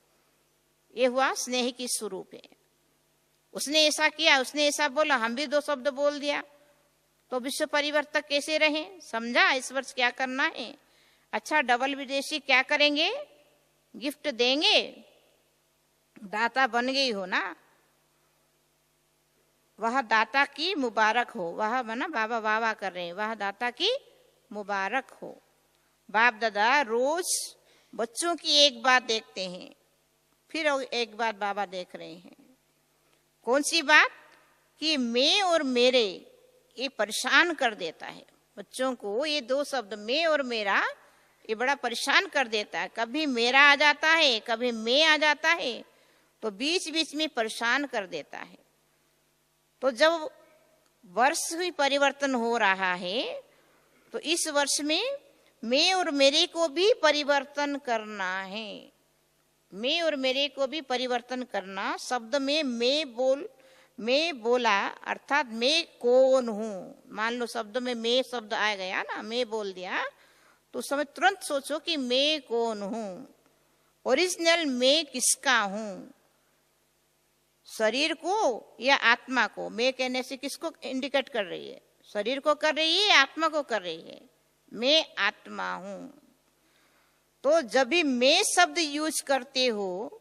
ये हुआ स्नेह की स्वरूप है। उसने ऐसा किया, उसने ऐसा बोला, हम भी दो शब्द बोल दिया, तो विश्व परिवर्तक कैसे रहे, समझा इस वर्ष क्या करना है। अच्छा, डबल विदेशी क्या करेंगे, गिफ्ट देंगे, दाता बन गई हो ना, वह दाता की मुबारक हो, वह बना बाबा वाह कर रहे हैं, वह दाता की मुबारक हो। बाप दादा रोज बच्चों की एक बात देखते हैं, फिर एक बात बाबा देख रहे हैं। कौन सी बात, कि मैं और मेरे, ये परेशान कर देता है बच्चों को। ये दो शब्द मैं और मेरा, ये बड़ा परेशान कर देता है। कभी मेरा आ जाता है, कभी मैं आ जाता है, तो बीच बीच में परेशान कर देता है। तो जब वर्ष ही परिवर्तन हो रहा है, तो इस वर्ष में मैं और मेरे को भी परिवर्तन करना है। मैं और मेरे को भी परिवर्तन करना। शब्द में मैं बोला, अर्थात मैं कौन हूं। मान लो शब्द में मैं शब्द आ गया ना, मैं बोल दिया, तो उस समय तुरंत सोचो कि मैं कौन हूं। ओरिजिनल मैं किसका हूं, शरीर को या आत्मा को। मैं कहने से किसको इंडिकेट कर रही है, शरीर को कर रही है, आत्मा को कर रही है। मैं आत्मा हूं। तो जब भी मैं शब्द यूज करते हो,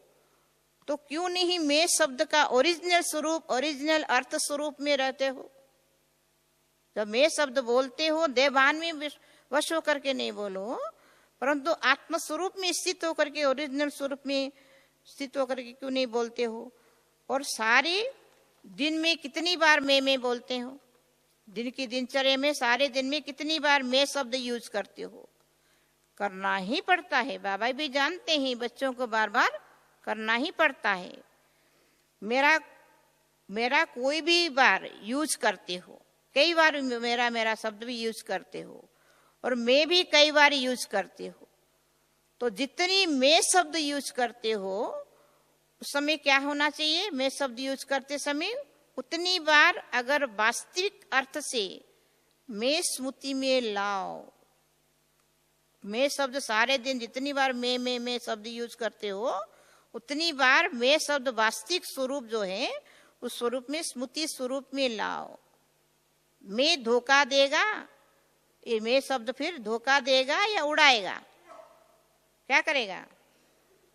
तो क्यों नहीं मैं शब्द का ओरिजिनल स्वरूप, ओरिजिनल अर्थ स्वरूप में रहते हो। जब मैं शब्द बोलते हो, देवान में वश होकर के नहीं बोलो, परंतु आत्म स्वरूप में स्थित होकर के, ओरिजिनल स्वरूप में स्थित होकर के क्यों नहीं बोलते हो। और सारे दिन में कितनी बार मैं बोलते हो, दिन की दिनचर्या में सारे दिन में कितनी बार मैं शब्द यूज करते हो। करना ही पड़ता है, बाबा भी जानते हैं, बच्चों को बार बार करना ही पड़ता है। मेरा कोई भी बार यूज करते हो, कई बार मेरा शब्द भी यूज करते हो, और मैं भी कई बार यूज करते हो। तो जितनी मैं शब्द यूज करते हो, उस समय क्या होना चाहिए, मैं शब्द यूज करते समय उतनी बार अगर वास्तविक अर्थ से मैं स्मृति में लाओ। मैं शब्द सारे दिन जितनी बार मैं शब्द यूज करते हो, उतनी बार मैं शब्द वास्तविक स्वरूप जो है उस स्वरूप में, स्मृति स्वरूप में लाओ। मैं धोखा देगा, ये मैं शब्द फिर धोखा देगा या उड़ाएगा, क्या करेगा।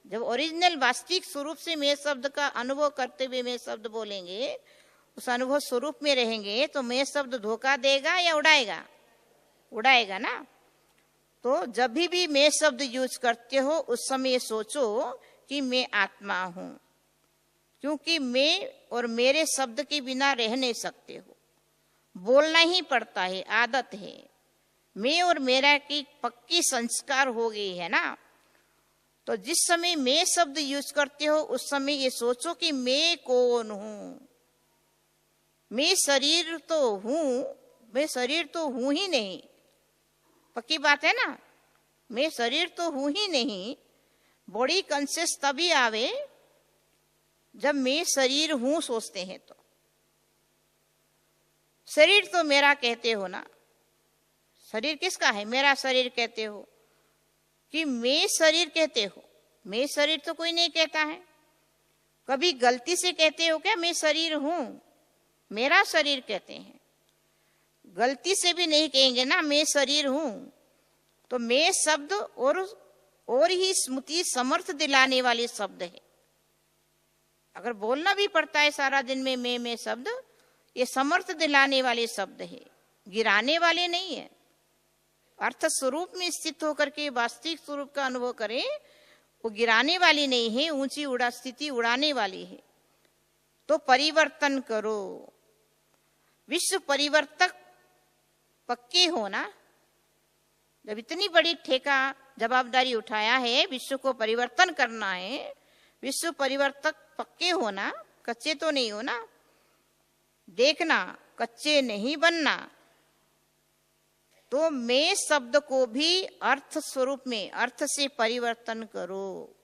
जब ओरिजिनल वास्तविक स्वरूप से मैं शब्द का अनुभव करते हुए मैं शब्द बोलेंगे, उस अनुभव स्वरूप में रहेंगे, तो मैं शब्द धोखा देगा या उड़ाएगा, उड़ाएगा ना। तो जब भी मैं शब्द यूज करते हो, उस समय सोचो कि मैं आत्मा हूं, क्योंकि मैं और मेरे शब्द के बिना रह नहीं सकते हो, बोलना ही पड़ता है, आदत है। मैं और मेरा की पक्की संस्कार हो गई है ना। तो जिस समय मैं शब्द यूज करते हो, उस समय ये सोचो कि मैं कौन हूं। मैं शरीर तो हूं ही नहीं, पक्की बात है ना। मैं शरीर तो हूं ही नहीं। बॉडी कॉन्शियस तभी आवे जब मैं शरीर हूं सोचते हैं। तो शरीर तो मेरा कहते हो ना, शरीर किसका है, मेरा शरीर कहते हो, कि मैं शरीर कहते हो, मैं शरीर तो कोई नहीं कहता है। कभी गलती से कहते हो क्या मैं शरीर हूं, मेरा शरीर कहते हैं। गलती से भी नहीं कहेंगे ना मैं शरीर हूं। तो मैं शब्द और ही स्मृति समर्थ दिलाने वाले शब्द है। अगर बोलना भी पड़ता है सारा दिन में मैं शब्द, ये समर्थ दिलाने वाले शब्द है, गिराने वाले नहीं है। अर्थ स्वरूप में स्थित होकर के वास्तविक स्वरूप का अनुभव करें, वो गिराने वाली नहीं है, ऊंची स्थिति उड़ाने वाली है। तो परिवर्तन करो, विश्व परिवर्तक पक्के हो ना। जब इतनी बड़ी ठेका जवाबदारी उठाया है, विश्व को परिवर्तन करना है, विश्व परिवर्तक पक्के होना, कच्चे तो नहीं हो ना। देखना कच्चे नहीं बनना। तो मैं शब्द को भी अर्थ स्वरूप में, अर्थ से परिवर्तन करो।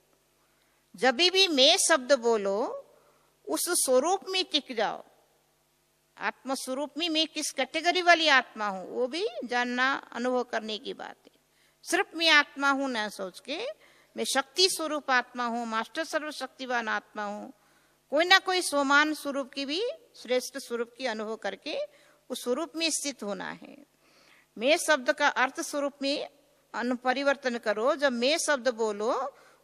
जब भी मैं शब्द बोलो उस स्वरूप में टिक जाओ। आत्म स्वरूप में मैं किस कैटेगरी वाली आत्मा हूं वो भी जानना, अनुभव करने की बात है। सिर्फ मैं आत्मा हूं ना सोच के, मैं शक्ति स्वरूप आत्मा हूं, मास्टर सर्वशक्तिवान आत्मा हूं। कोई ना कोई समान स्वरूप की भी, श्रेष्ठ स्वरूप की अनुभव करके उस स्वरूप में स्थित होना है। मैं शब्द का अर्थ स्वरूप में परिवर्तन करो। जब मैं शब्द बोलो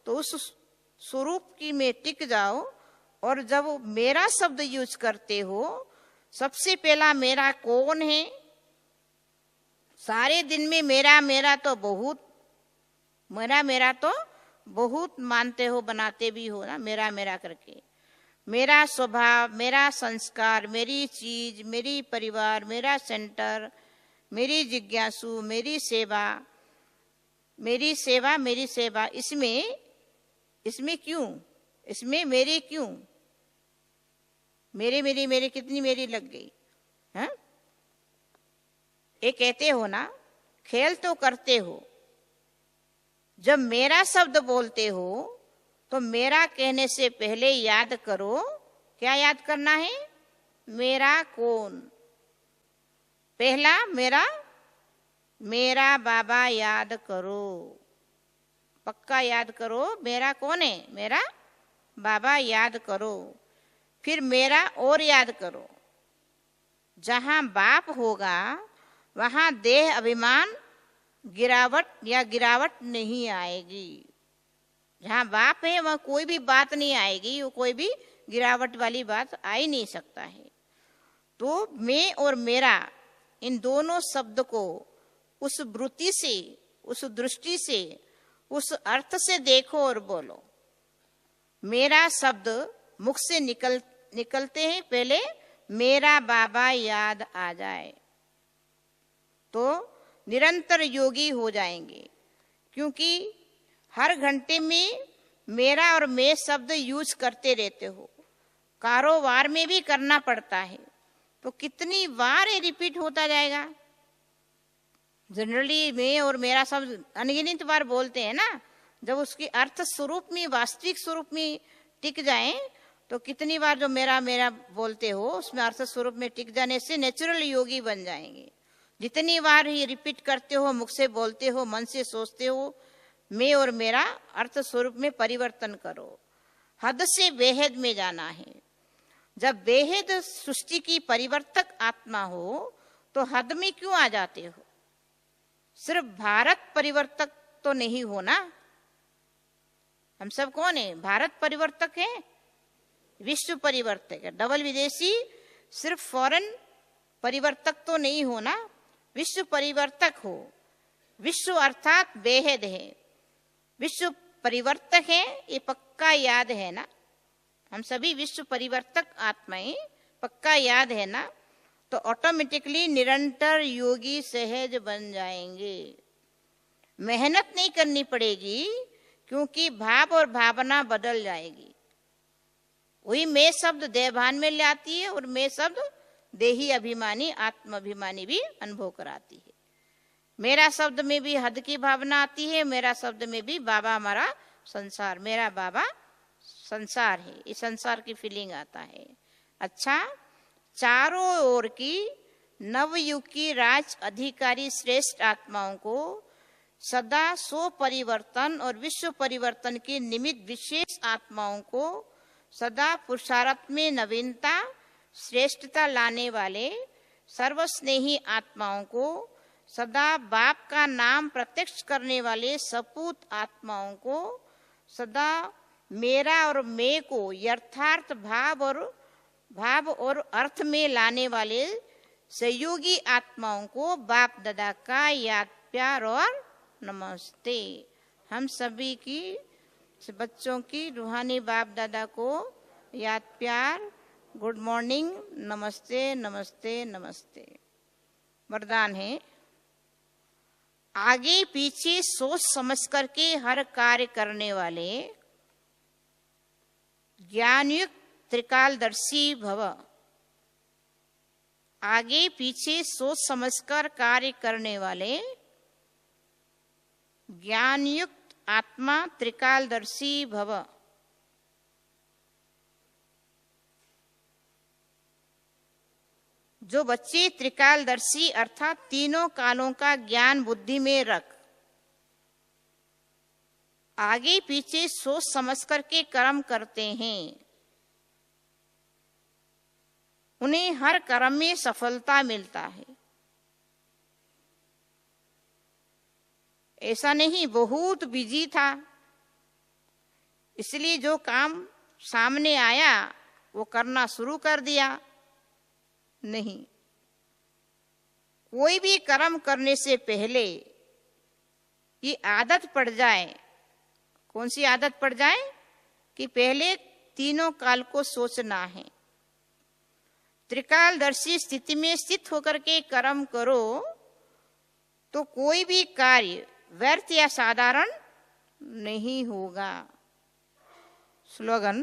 तो उस स्वरूप की में टिक जाओ। और जब मेरा शब्द यूज करते हो, सबसे पहला मेरा कौन है। सारे दिन में मेरा मेरा तो बहुत मानते हो, बनाते भी हो ना मेरा मेरा करके। मेरा स्वभाव, मेरा संस्कार, मेरी चीज, मेरी परिवार, मेरा सेंटर, मेरी जिज्ञासु, मेरी सेवा, मेरी सेवा, मेरी सेवा। इसमें क्यों, इसमें मेरी क्यों, मेरी कितनी मेरी लग गई है। ये कहते हो ना, खेल तो करते हो। जब मेरा शब्द बोलते हो तो मेरा कहने से पहले याद करो, क्या याद करना है, मेरा कौन। पहला मेरा बाबा याद करो, पक्का याद करो। मेरा कौन है, मेरा बाबा याद करो। फिर मेरा और याद करो। जहां बाप होगा वहां देह अभिमान गिरावट नहीं आएगी। जहां बाप है वहां कोई भी बात नहीं आएगी, वो कोई भी गिरावट वाली बात आ ही नहीं सकता है। तो मैं और मेरा, इन दोनों शब्द को उस वृत्ति से, उस दृष्टि से, उस अर्थ से देखो और बोलो। मेरा शब्द मुख से निकलते हैं पहले मेरा बाबा याद आ जाए तो निरंतर योगी हो जाएंगे। क्योंकि हर घंटे में मेरा और मैं शब्द यूज करते रहते हो। कारोबार में भी करना पड़ता है, तो कितनी बार ये रिपीट होता जाएगा। जनरली मैं और मेरा शब्द अनगिनत बार बोलते हैं ना। जब उसके अर्थ स्वरूप में, वास्तविक स्वरूप में टिक जाए तो कितनी बार जो मेरा मेरा बोलते हो उसमें अर्थ स्वरूप में टिक जाने से नेचुरल योगी बन जाएंगे। जितनी बार ही रिपीट करते हो, मुख से बोलते हो, मन से सोचते हो, मैं और मेरा अर्थ स्वरूप में परिवर्तन करो। हद से बेहद में जाना है। जब बेहद सृष्टि की परिवर्तक आत्मा हो तो हद में क्यों आ जाते हो। सिर्फ भारत परिवर्तक तो नहीं हो ना। हम सब कौन है, भारत परिवर्तक है, विश्व परिवर्तक है। डबल विदेशी, सिर्फ फॉरेन परिवर्तक तो नहीं हो ना, विश्व परिवर्तक हो। विश्व अर्थात बेहद है, विश्व परिवर्तक है, ये पक्का याद है ना। हम सभी विश्व परिवर्तक आत्माएं, पक्का याद है ना। तो ऑटोमेटिकली निरंतर योगी सहज बन जाएंगे। मेहनत नहीं करनी पड़ेगी, क्योंकि भाव और भावना बदल जाएगी। वही मैं शब्द देहभान में ले आती है और मैं शब्द देही अभिमानी, आत्म अभिमानी भी अनुभव कराती है। मेरा शब्द में भी हद की भावना आती है, मेरा शब्द में भी बाबा हमारा संसार, मेरा बाबा संसार है, इस संसार की फीलिंग आता है। अच्छा, चारों ओर की नवयुग की राज अधिकारी श्रेष्ठ आत्माओं को सदा स्व परिवर्तन और विश्व परिवर्तन के निमित्त विशेष आत्माओं को सदा पुरुषार्थ में नवीनता श्रेष्ठता लाने वाले सर्वस्नेही आत्माओं को सदा बाप का नाम प्रत्यक्ष करने वाले सपूत आत्माओं को सदा मेरा और मैं को यथार्थ भाव और अर्थ में लाने वाले सहयोगी आत्माओं को बाप दादा का याद प्यार और नमस्ते। हम सभी की बच्चों की रूहानी बाप दादा को याद प्यार, गुड मॉर्निंग, नमस्ते नमस्ते नमस्ते। वरदान है, आगे पीछे सोच समझ करके हर कार्य करने वाले ज्ञानयुक्त त्रिकालदर्शी भव। आगे पीछे सोच समझकर कार्य करने वाले ज्ञानयुक्त आत्मा त्रिकालदर्शी भव। जो बच्चे त्रिकालदर्शी अर्थात तीनों कालों का ज्ञान बुद्धि में रख आगे पीछे सोच समझ करके कर्म करते हैं, उन्हें हर कर्म में सफलता मिलता है। ऐसा नहीं बहुत बिजी था इसलिए जो काम सामने आया वो करना शुरू कर दिया, नहीं। कोई भी कर्म करने से पहले ये आदत पड़ जाए, कौन सी आदत पड़ जाए कि पहले तीनों काल को सोचना है। त्रिकालदर्शी स्थिति में स्थित होकर के कर्म करो तो कोई भी कार्य व्यर्थ या साधारण नहीं होगा। स्लोगन,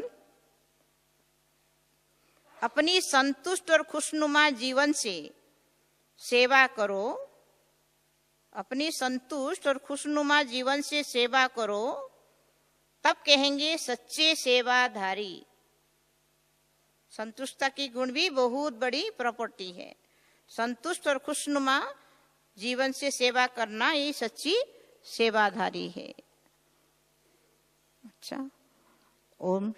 अपनी संतुष्ट और खुशनुमा जीवन से सेवा करो। अपनी संतुष्ट और खुशनुमा जीवन से सेवा करो, तब कहेंगे सच्चे सेवाधारी। संतुष्टता की गुण भी बहुत बड़ी प्रॉपर्टी है। संतुष्ट और खुशनुमा जीवन से सेवा करना ये सच्ची सेवाधारी है। अच्छा, ओम।